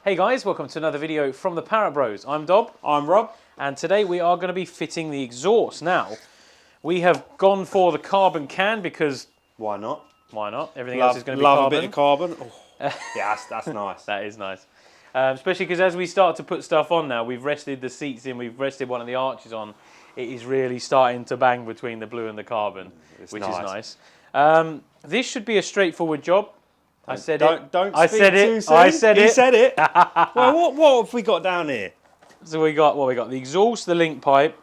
Hey guys, welcome to another video from the Parrott Bros. I'm Dob. I'm Rob. And today we are going to be fitting the exhaust. Now, we have gone for the carbon can because... Why not? Why not? Everything else is going to be carbon. Love a bit of carbon. Oh. Yeah, that's nice. That is nice. Especially because as we start to put stuff on now, we've rested the seats in, we've rested one of the arches on. It is really starting to bang between the blue and the carbon, which is nice. This should be a straightforward job. I said it. Don't I speak said too it. soon. I said it. He said it. Well, what have we got down here? So we got the exhaust, the link pipe,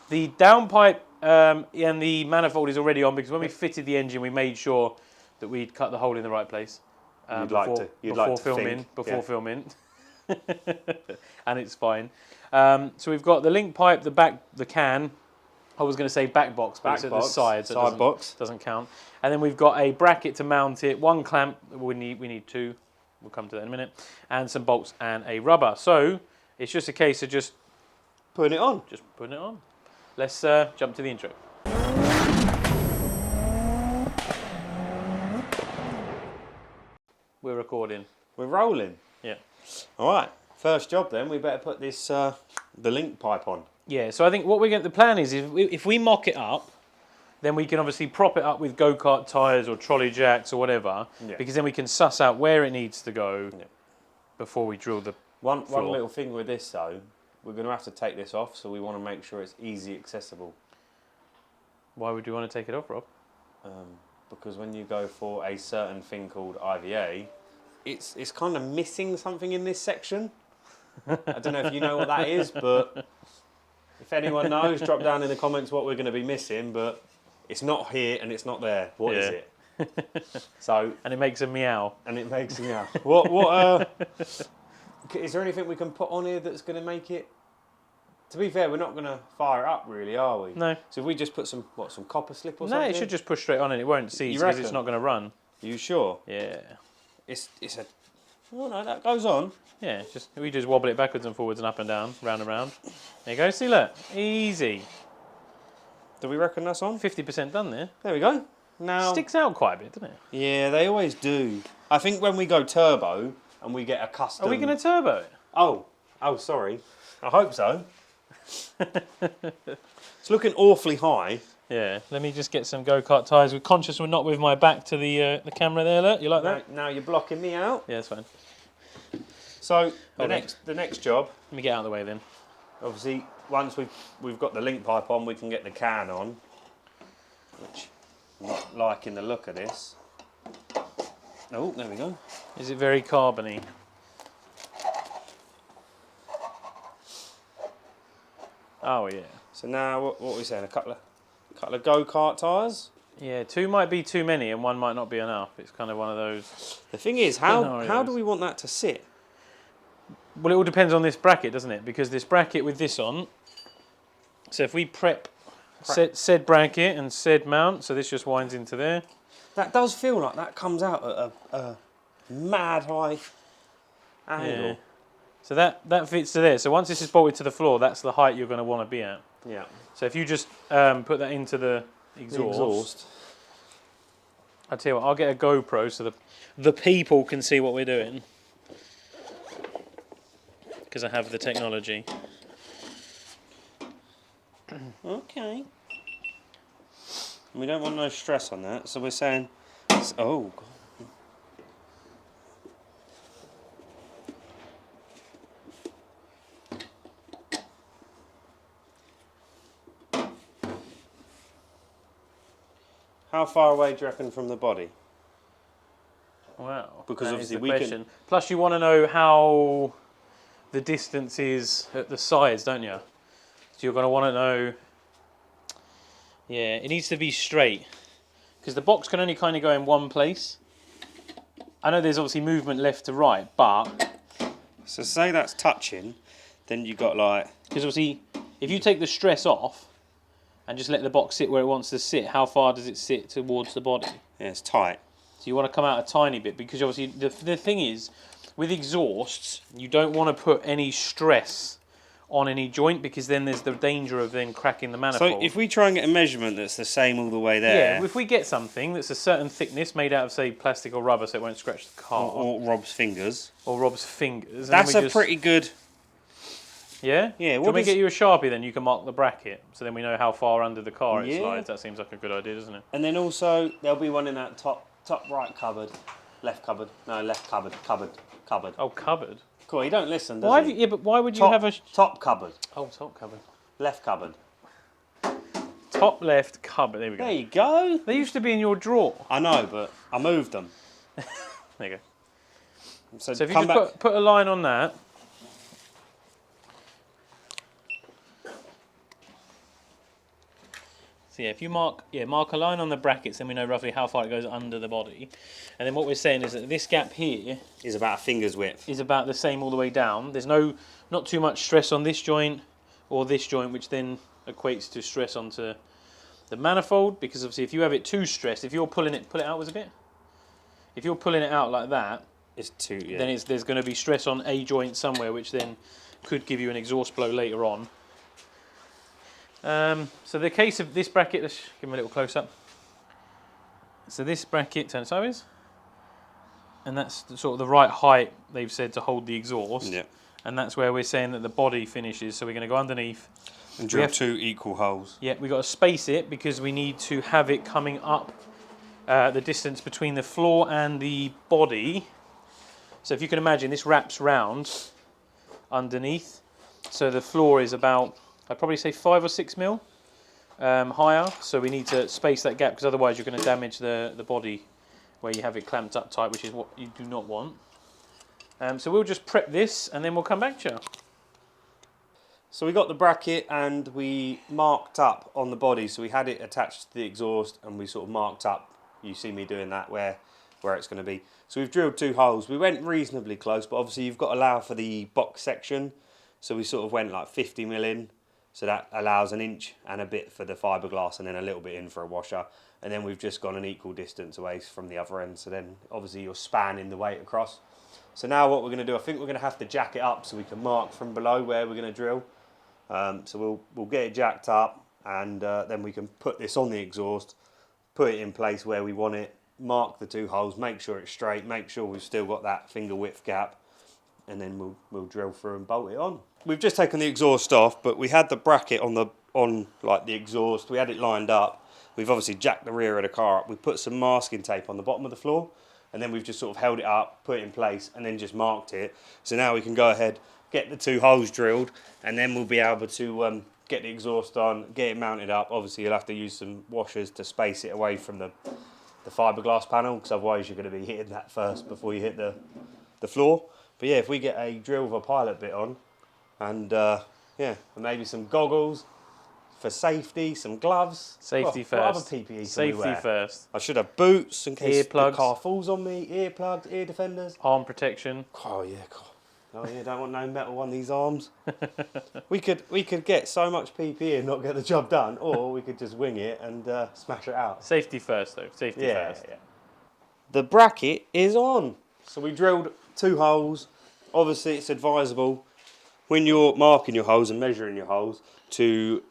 the down pipe, and the manifold is already on because when we fitted the engine, we made sure that we'd cut the hole in the right place. Before filming, and it's fine. So we've got the link pipe, the back, the can. I was going to say back box, but it's at the side, so side box doesn't count. And then we've got a bracket to mount it, one clamp. We need two. We'll come to that in a minute, and some bolts and a rubber. So it's just a case of just putting it on. Just putting it on. Let's jump to the intro. We're recording. We're rolling. Yeah. All right. First job then. We better put this the link pipe on. Yeah. So I think what we're going. The plan is if we mock it up, then we can obviously prop it up with go-kart tyres or trolley jacks or whatever, because then we can suss out where it needs to go before we drill the One floor. little thing with this though, we're going to have to take this off, so we want to make sure it's easy accessible. Why would you want to take it off, Rob? Because when you go for a certain thing called IVA, it's kind of missing something in this section. I don't know if you know what that is, but if anyone knows, drop down in the comments what we're going to be missing, but it's not here and it's not there. What is it? So, and it makes a meow. And it makes a meow. What is there anything we can put on here that's going to make it? To be fair, we're not going to fire it up, really, are we? No. So if we just put some copper slip or something? No, it should just push straight on and it won't seize because it's not going to run. You sure? Yeah. It's a... Oh no, that goes on. Yeah, we just wobble it backwards and forwards and up and down, round and round. There you go. See, look, easy. Do we reckon that's on? 50% done there. There we go. Now sticks out quite a bit, doesn't it? Yeah, they always do. I think when we go turbo and we get a custom... Are we going to turbo it? Oh, sorry. I hope so. It's looking awfully high. Yeah, let me just get some go-kart tyres. We're conscious we're not with my back to the camera there, look. You like that? Now you're blocking me out. Yeah, that's fine. So the next job... Let me get out of the way then. Obviously, once we've got the link pipe on, we can get the can on. Which, I'm not liking the look of this. Oh, there we go. Is it very carbony? Oh yeah. So now what are we saying? A couple of go-kart tyres? Yeah, two might be too many and one might not be enough. It's kind of one of those. The thing is, how do we want that to sit? Well, it all depends on this bracket, doesn't it? Because this bracket with this on. So if we prep said bracket and said mount, so this just winds into there. That does feel like that comes out at a mad high angle. Yeah. So that fits to there. So once this is bolted to the floor, that's the height you're going to want to be at. Yeah. So if you just put that into the exhaust. I'll tell you what, I'll get a GoPro so the people can see what we're doing. Because I have the technology. Okay. We don't want no stress on that, so we're saying... Oh, God. How far away do you reckon from the body? Wow. Because that obviously is the we question. can... Plus you want to know how the distance is at the sides, don't you? So you're going to want to know... Yeah, it needs to be straight. Because the box can only kind of go in one place. I know there's obviously movement left to right, but... So say that's touching, then you got like... Because obviously, if you take the stress off, and just let the box sit where it wants to sit, how far does it sit towards the body? Yeah, it's tight. So you want to come out a tiny bit, because obviously the thing is, with exhausts, you don't want to put any stress on any joint, because then there's the danger of then cracking the manifold. So if we try and get a measurement that's the same all the way there... Yeah, if we get something that's a certain thickness made out of, say, plastic or rubber so it won't scratch the car. Or Rob's fingers. Or Rob's fingers. That's a pretty good... Yeah? Yeah. Do you want me to get you a Sharpie then? You can mark the bracket, so then we know how far under the car it slides. That seems like a good idea, doesn't it? And then also, there'll be one in that top right cupboard. Left cupboard. No, left cupboard. Cupboard. Oh, cupboard? Cool, you don't listen, does he? Yeah, but why would you have a... Top cupboard. Oh, top cupboard. Left cupboard. Top left cupboard. There we go. There you go. They used to be in your drawer. I know, but I moved them. There you go. So if you just put a line on that. So yeah, if you mark a line on the brackets, then we know roughly how far it goes under the body. And then what we're saying is that this gap here is about a finger's width. Is about the same all the way down. There's not too much stress on this joint or this joint, which then equates to stress onto the manifold, because obviously if you have it too stressed, if you're pull it outwards a bit. If you're pulling it out like that, then there's going to be stress on a joint somewhere, which then could give you an exhaust blow later on. So the case of this bracket, let's give them a little close up. So this bracket turns sideways, and that's sort of the right height they've said to hold the exhaust. Yeah. And that's where we're saying that the body finishes. So we're going to go underneath and drill 2 equal holes. Yeah, we've got to space it because we need to have it coming up the distance between the floor and the body. So if you can imagine, this wraps round underneath. So the floor is about, I'd probably say 5 or 6 mil higher. So we need to space that gap, because otherwise you're going to damage the body where you have it clamped up tight, which is what you do not want. So we'll just prep this and then we'll come back to you. So we got the bracket and we marked up on the body. So we had it attached to the exhaust and we sort of marked up. You see me doing that where it's going to be. So we've drilled 2 holes. We went reasonably close, but obviously you've got to allow for the box section. So we sort of went like 50 mil in. So that allows 1 inch and a bit for the fiberglass, and then a little bit in for a washer. And then we've just gone an equal distance away from the other end. So then obviously you're spanning the weight across. So now what we're going to do, I think we're going to have to jack it up so we can mark from below where we're going to drill. So we'll get it jacked up, and then we can put this on the exhaust, put it in place where we want it, mark the 2 holes, make sure it's straight, make sure we've still got that finger width gap, and then we'll drill through and bolt it on. We've just taken the exhaust off, but we had the bracket on the exhaust. We had it lined up. We've obviously jacked the rear of the car up. We put some masking tape on the bottom of the floor, and then we've just sort of held it up, put it in place, and then just marked it. So now we can go ahead, get the 2 holes drilled, and then we'll be able to get the exhaust on, get it mounted up. Obviously you'll have to use some washers to space it away from the fiberglass panel, because otherwise you're going to be hitting that first before you hit the floor. But yeah, if we get a drill with a pilot bit on, and and maybe some goggles for safety, some gloves. Safety first. What other PPE can we wear? Safety first. I should have boots in case Earplugs. the car falls on me. Earplugs, ear defenders. Arm protection. Oh yeah, God. Oh yeah, don't want no metal on these arms. we could get so much PPE and not get the job done, or we could just wing it and smash it out. Safety first though. Safety first. Yeah. The bracket is on. So we drilled 2 holes. Obviously it's advisable when you're marking your holes and measuring your holes to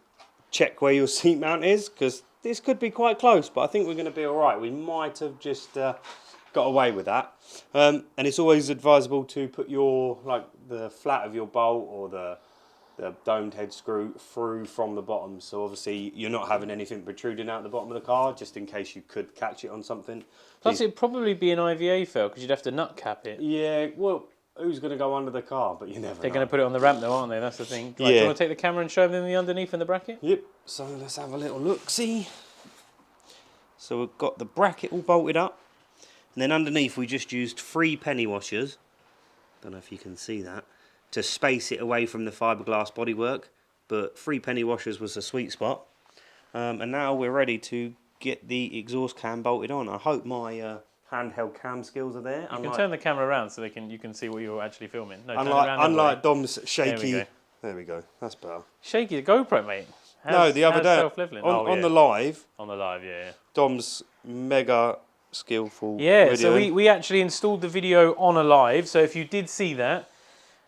check where your seat mount is, because this could be quite close, but I think we're going to be all right. We might have just got away with that. And it's always advisable to put the flat of your bolt or the domed head screw through from the bottom. So obviously you're not having anything protruding out the bottom of the car, just in case you could catch it on something. Plus it'd probably be an IVA fail, because you'd have to nut cap it. Yeah, well, who's going to go under the car? But you never know. They're going to put it on the ramp though, aren't they? That's the thing. Do you want to take the camera and show them the underneath and the bracket? Yep. So let's have a little look, see. So we've got the bracket all bolted up. And then underneath we just used 3 penny washers. Don't know if you can see that. To space it away from the fiberglass bodywork. But 3 penny washers was the sweet spot. And now we're ready to get the exhaust cam bolted on. I hope my handheld cam skills are there. You can turn the camera around so you can see what you're actually filming. No, unlike Dom's shaky. There we go. That's better. Shaky, the GoPro, mate. The other day on the live. On the live, yeah. Dom's mega skillful. Yeah, video. so we actually installed the video on a live. So if you did see that,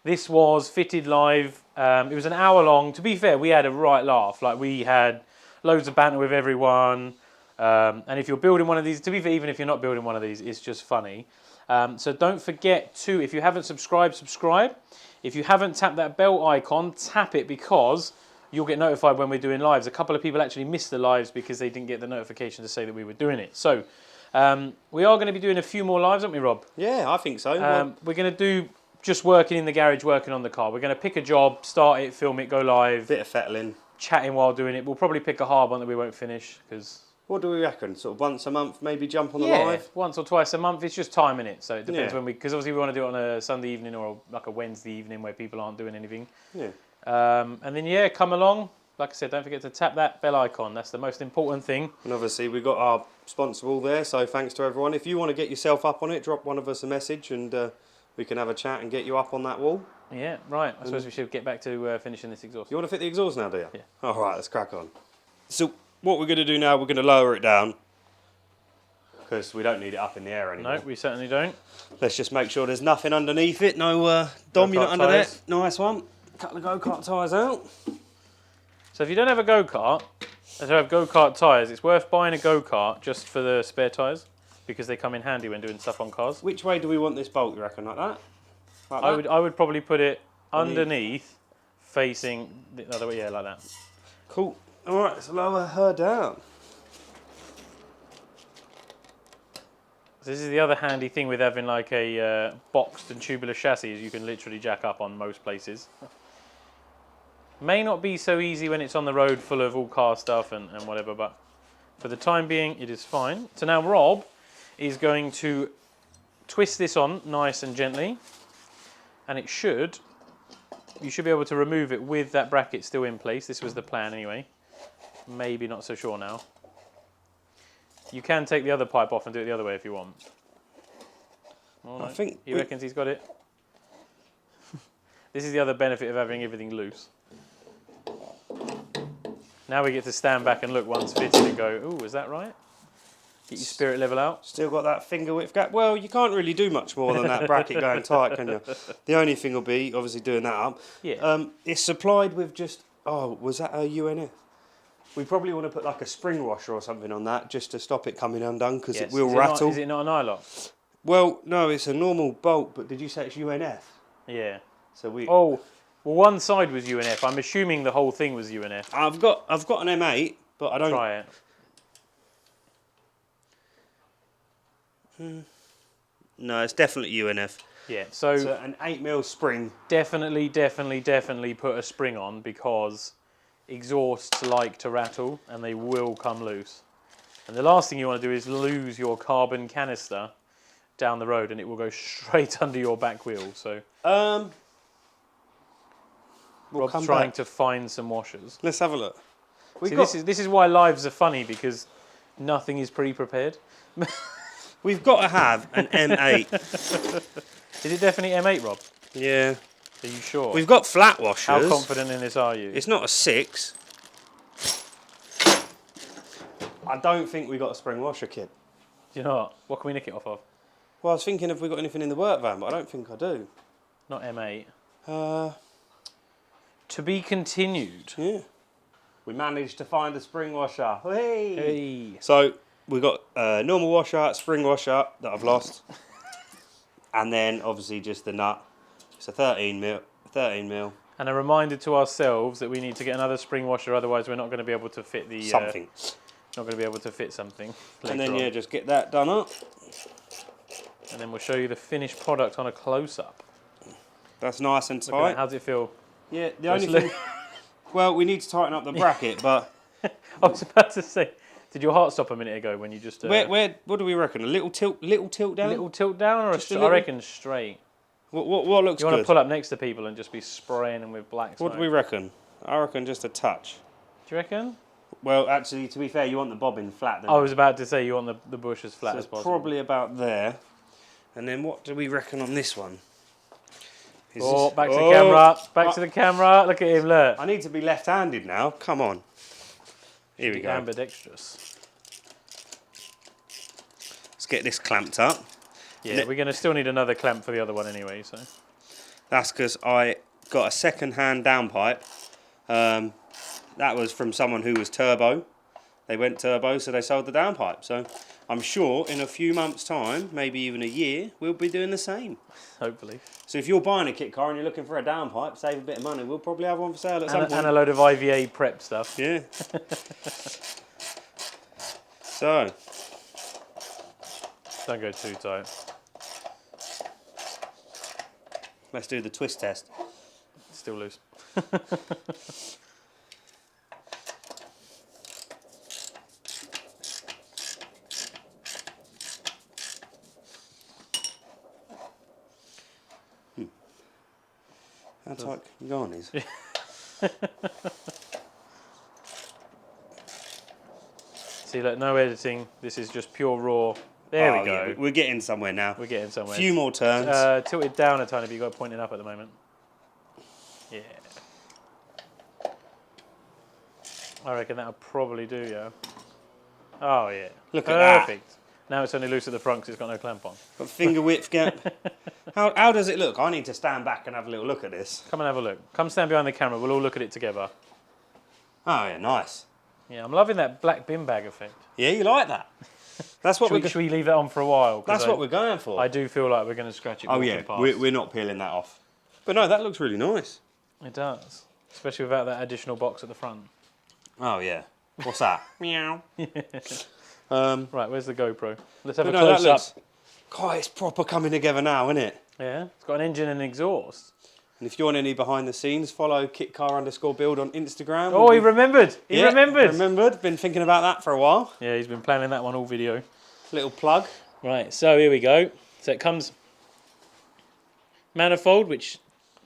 this was fitted live It was an hour long. To be fair, we had a right laugh. Like, we had loads of banter with everyone. And if you're building one of these, to be fair, even if you're not building one of these, it's just funny. So don't forget to, if you haven't subscribed, subscribe. If you haven't tapped that bell icon, tap it, because you'll get notified when we're doing lives. A couple of people actually missed the lives because they didn't get the notification to say that we were doing it. So we are going to be doing a few more lives, aren't we, Rob? Yeah, I think so. We're going to do just working in the garage, working on the car. We're going to pick a job, start it, film it, go live. Bit of fettling. Chatting while doing it. We'll probably pick a hard one that we won't finish, because... What do we reckon? Sort of once a month, maybe jump on the live? Once or twice a month. It's just timing it, so it depends Yeah. when we... Because obviously we want to do it on a Sunday evening or like a Wednesday evening where people aren't doing anything. Yeah. And then, yeah, come along. Like I said, don't forget to tap that bell icon. That's the most important thing. And obviously we've got our sponsor all there, so thanks to everyone. If you want to get yourself up on it, drop one of us a message and we can have a chat and get you up on that wall. Yeah, right. I suppose we should get back to finishing this exhaust. You want to fit the exhaust now, do you? Yeah. All right, let's crack on. So what we're going to do now, we're going to lower it down, because we don't need it up in the air anymore. No, we certainly don't. Let's just make sure there's nothing underneath it. No dominant under there. Nice one. Cut the go-kart tyres out. So if you don't have a go-kart, if you have go-kart tyres, it's worth buying a go-kart just for the spare tyres, because they come in handy when doing stuff on cars. Which way do we want this bolt, you reckon? Like that? Like that? I would probably put it underneath, facing the other way, yeah, like that. Cool. All right, let's lower her down. So this is the other handy thing with having like a boxed and tubular chassis, is you can literally jack up on most places. May not be so easy when it's on the road full of all car stuff and whatever, but for the time being, it is fine. So now Rob is going to twist this on nice and gently, and you should be able to remove it with that bracket still in place. This was the plan anyway. Maybe not so sure now. You can take the other pipe off and do it the other way if you want. All right. I think he reckons he's got it. This is the other benefit of having everything loose. Now we get to stand back and look once fitted and go, ooh, is that right? Get your spirit level out. Still got that finger width gap. Well, you can't really do much more than that bracket going tight, can you? The only thing will be, obviously, doing that up. Yeah. It's supplied with just, was that a UNF? We probably want to put like a spring washer or something on that just to stop it coming undone, because it will rattle. Is it not an eye-lock? Well, no, it's a normal bolt, but did you say it's UNF? Yeah. So we. Oh, well, one side was UNF. I'm assuming the whole thing was UNF. I've got an M8, but I don't. Try it. No, it's definitely UNF. Yeah. So an 8mm spring. definitely put a spring on, because exhausts like to rattle and they will come loose. And the last thing you want to do is lose your carbon canister down the road, and it will go straight under your back wheel. So Rob's trying to find some washers. Let's have a look. This is why lives are funny, because nothing is pre-prepared. We've got to have an M8. Is it definitely M8, Rob? Yeah. Are you sure? We've got flat washers. How confident in this are you? It's not a 6. I don't think we got a spring washer kit. Do you know what? What can we nick it off of? Well, I was thinking if we got anything in the work van, but I don't think I do. Not M8. To be continued. Yeah. We managed to find a spring washer. Hey! Hey. So we got a normal washer, spring washer that I've lost, and then obviously just the nut. It's a 13mm. And a reminder to ourselves that we need to get another spring washer, otherwise we're not going to be able to fit the something. Not going to be able to fit something. And then yeah, just get that done up. And then we'll show you the finished product on a close-up. That's nice and tight. How's it feel? Yeah, the only thing. Well, we need to tighten up the bracket, but I was about to say, did your heart stop a minute ago when you just? Where? What do we reckon? A little tilt down? Little tilt down, or I reckon straight. What looks good? You want to pull up next to people and just be spraying them with black smoke. What do we reckon? I reckon just a touch. Do you reckon? Well, actually, to be fair, you want the bobbin flat. I was about to say you want the bush as flat as possible. Probably about there. And then what do we reckon on this one? Back to the camera. Back to the camera. Look at him, look. I need to be left-handed now. Come on. Here we go. Ambidextrous. Let's get this clamped up. Yeah, we're going to still need another clamp for the other one anyway. So that's because I got a second-hand downpipe. That was from someone who was turbo. They went turbo, so they sold the downpipe. So I'm sure in a few months' time, maybe even a year, we'll be doing the same. Hopefully. So if you're buying a kit car and you're looking for a downpipe, save a bit of money, we'll probably have one for sale at some point. And a load of IVA prep stuff. Yeah. So. Don't go too tight. Let's do the twist test. Still loose. How tight can you go on these? See, look, no editing. This is just pure raw. There we go. Yeah, we're getting somewhere now. We're getting somewhere. A few more turns. Tilt it down a tiny bit. You've got it pointing up at the moment. Yeah. I reckon that'll probably do, yeah. Oh, yeah. Look at that. Perfect. Now it's only loose at the front because it's got no clamp on. Got finger width gap. How does it look? I need to stand back and have a little look at this. Come and have a look. Come stand behind the camera. We'll all look at it together. Oh, yeah, nice. Yeah, I'm loving that black bin bag effect. Yeah, you like that? That's what Should we leave that on for a while? That's what we're going for. I do feel like we're going to scratch it. Oh, yeah, we're not peeling that off. But no, that looks really nice. It does. Especially without that additional box at the front. Oh, yeah. What's that? Meow. Right, where's the GoPro? Let's have a no, close-up. God, it's proper coming together now, isn't it? Yeah, it's got an engine and exhaust. And if you want any behind the scenes, follow kitcar_build on Instagram. Oh, he remembered. He remembered. Remembered. Been thinking about that for a while. Yeah, he's been planning that one all video. Little plug. Right, so here we go. So it comes manifold, which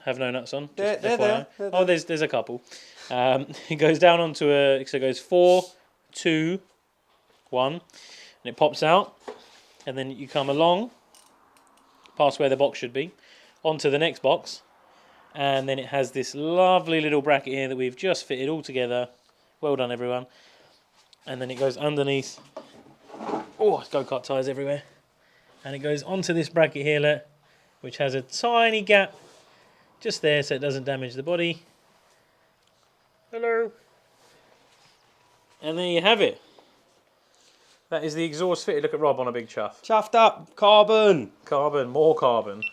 have no nuts on. They're FYI. there. Oh, there's a couple. It goes down onto so it goes 4, 2, 1, and it pops out. And then you come along, past where the box should be, onto the next box. And then it has this lovely little bracket here that we've just fitted all together. Well done, everyone. And then it goes underneath. Oh, go-kart tyres everywhere. And it goes onto this bracket here, look, which has a tiny gap just there so it doesn't damage the body. Hello. And there you have it. That is the exhaust fitted. Look at Rob on a big chuff. Chuffed up. Carbon. Carbon, more carbon.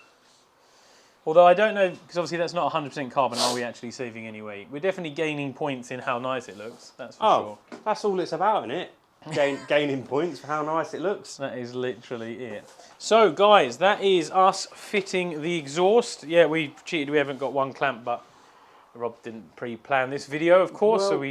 Although I don't know, because obviously that's not 100% carbon, are we actually saving any weight? We're definitely gaining points in how nice it looks, that's for sure. That's all it's about, isn't it? Gaining points for how nice it looks. That is literally it. So guys, that is us fitting the exhaust. Yeah, we cheated, we haven't got one clamp, but Rob didn't pre-plan this video, of course, so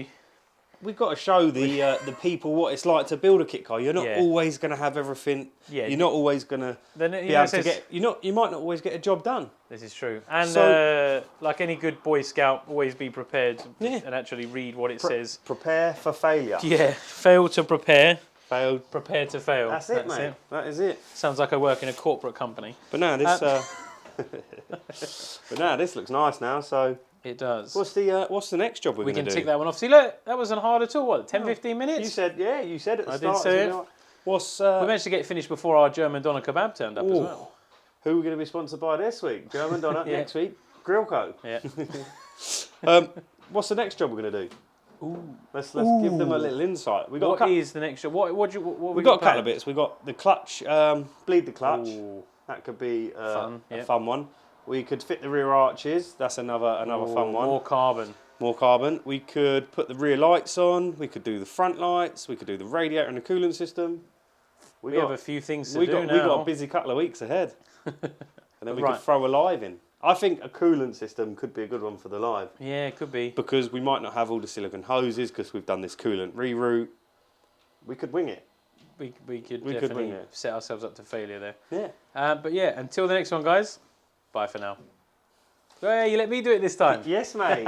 We've got to show the people what it's like to build a kit car. You're not Yeah. always going to have everything. Yeah. You're not always going to Then, be able to get. You might not always get a job done. This is true. And So- like any good Boy Scout, always be prepared Yeah. and actually read what it says. Prepare for failure. Yeah, fail to prepare, Failed. prepare to fail. That's it, mate. That is it. Sounds like I work in a corporate company. But no, this. But no, this looks nice now. So It does. what's the next job we're We going can to do? tick that one off. See, look, that wasn't hard at all. What, 10, 15 minutes? You said at the I start. did say it. What's We managed to get finished before our German Doner kebab turned up as well. who are we going to be sponsored by this week? German Donut. Yeah. Next week, Grillco. Yeah. What's the next job we're going to do? Ooh. Let's give them a little insight. We got What is the next job? What we got a couple of bits. We got the clutch, bleed the clutch. Ooh. That could be Fun, a yeah. fun one. We could fit the rear arches. That's another fun one. More carbon. More carbon. We could put the rear lights on. We could do the front lights. We could do the radiator and the coolant system. We have a few things to do now. We got a busy couple of weeks ahead. And then we Right. could throw a live in. I think a coolant system could be a good one for the live. Yeah, it could be. Because we might not have all the silicon hoses because we've done this coolant reroute. We could wing it. We could wing definitely it. set ourselves up to failure there. Yeah. But yeah, until the next one, guys, bye for now. Hey, you let me do it this time. Yes, mate.